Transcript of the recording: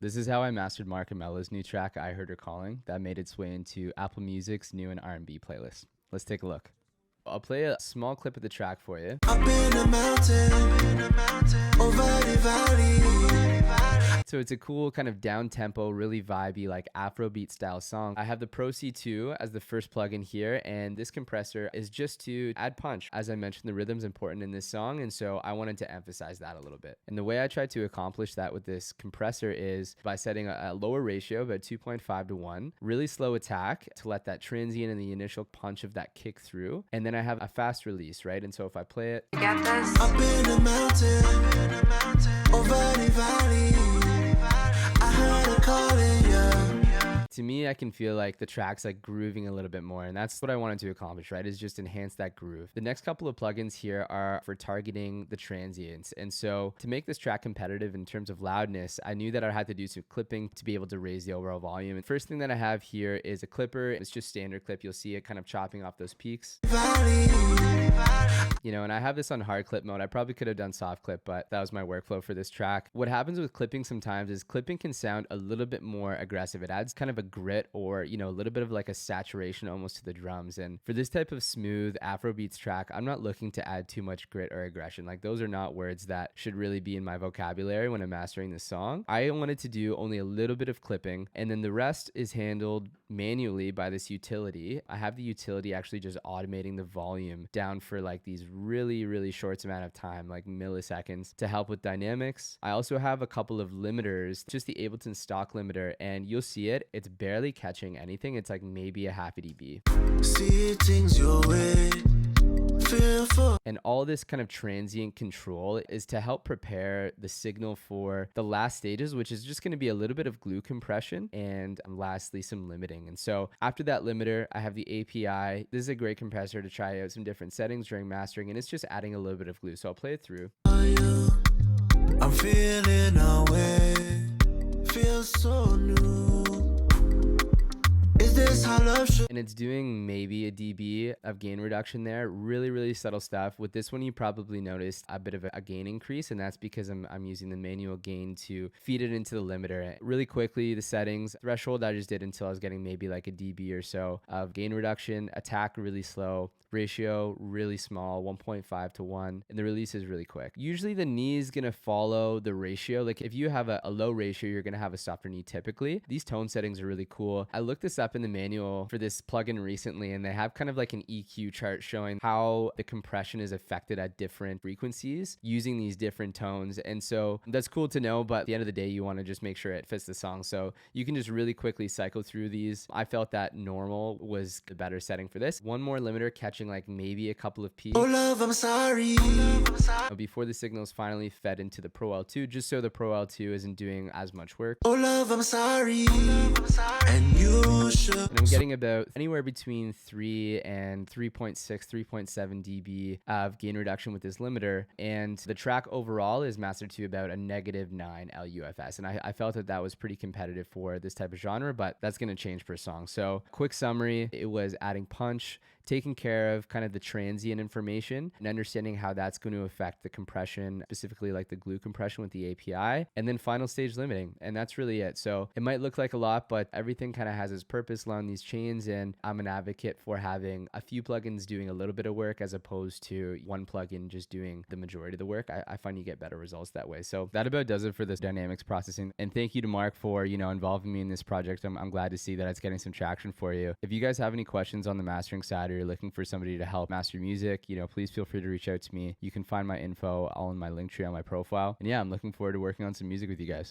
This is how I mastered Marcamella's new track, I Heard Her Calling, that made its way into Apple Music's new and R&B playlist. Let's take a look. I'll play a small clip of the track for you. Up in the mountain, over the valley. So it's a cool kind of down-tempo, really vibey, like Afrobeat style song. I have the Pro C2 as the first plugin here, and this compressor is just to add punch. As I mentioned, the rhythm's important in this song, and so I wanted to emphasize that a little bit. And the way I tried to accomplish that with this compressor is by setting a lower ratio, about 2.5 to 1, really slow attack to let that transient and the initial punch of that kick through, and then I have a fast release, right? And so if I play it, Up in the mountain, over the valley. I heard her calling, yeah. to me, I can feel like the track's like grooving a little bit more, and that's what I wanted to accomplish, right? Is just enhance that groove. The next couple of plugins here are for targeting the transients, and so to make this track competitive in terms of loudness, I knew that I had to do some clipping to be able to raise the overall volume. And first thing that I have here is a clipper. It's just standard clip. You'll see it kind of chopping off those peaks. You know, and I have this on hard clip mode. I probably could have done soft clip, but that was my workflow for this track. What happens with clipping sometimes is clipping can sound a little bit more aggressive. It adds kind of a grit or, you know, a little bit of like a saturation almost to the drums. And for this type of smooth Afrobeats track, I'm not looking to add too much grit or aggression. Like those are not words that should really be in my vocabulary when I'm mastering this song. I wanted to do only a little bit of clipping, and then the rest is handled manually by this utility. I have the utility actually just automating the volume down for like these really short amount of time, like milliseconds, to help with dynamics. I also have a couple of limiters, just the Ableton stock limiter, and you'll see it. It's barely catching anything. It's like maybe a half a dB. See things your way. And all this kind of transient control is to help prepare the signal for the last stages, which is just going to be a little bit of glue compression and lastly some limiting. And so after that limiter, I have the API. This is a great compressor to try out some different settings during mastering, and it's just adding a little bit of glue. So I'll play it through. I'm feeling away, feel so new. Is this how love should? And it's doing maybe a dB of gain reduction there. Really subtle stuff. With this one, you probably noticed a bit of a gain increase, and that's because I'm using the manual gain to feed it into the limiter. Really quickly, the settings, threshold I just did until I was getting maybe like a dB or so of gain reduction, attack really slow, ratio really small, 1.5 to 1, and the release is really quick. Usually the knee is going to follow the ratio. Like if you have a low ratio, you're going to have a softer knee typically. These tone settings are really cool. I looked this up in the manual for this plugin recently, and they have kind of like an EQ chart showing how the compression is affected at different frequencies using these different tones. And so that's cool to know, but at the end of the day, you want to just make sure it fits the song. So you can just really quickly cycle through these. I felt that normal was the better setting for this. One more limiter catching like maybe a couple of peaks. Oh love, I'm sorry. Before the signals finally fed into the Pro L2, just so the Pro L2 isn't doing as much work. Oh love, I'm sorry. And you should. And I'm getting about anywhere between 3 and 3.6, 3.7 dB of gain reduction with this limiter. And the track overall is mastered to about a -9 LUFS. And I felt that that was pretty competitive for this type of genre, but that's going to change per song. So quick summary, it was adding punch, taking care of kind of the transient information and understanding how that's going to affect the compression, specifically like the glue compression with the API, and then final stage limiting. And that's really it. So it might look like a lot, but everything kind of has its purpose along these chains. And I'm an advocate for having a few plugins doing a little bit of work as opposed to one plugin just doing the majority of the work. I find you get better results that way. So that about does it for this dynamics processing. And thank you to Mark for, you know, involving me in this project. I'm glad to see that it's getting some traction for you. If you guys have any questions on the mastering side, or you're looking for somebody to help master music, you know, please feel free to reach out to me. You can find my info all in my link tree on my profile. And yeah, I'm looking forward to working on some music with you guys.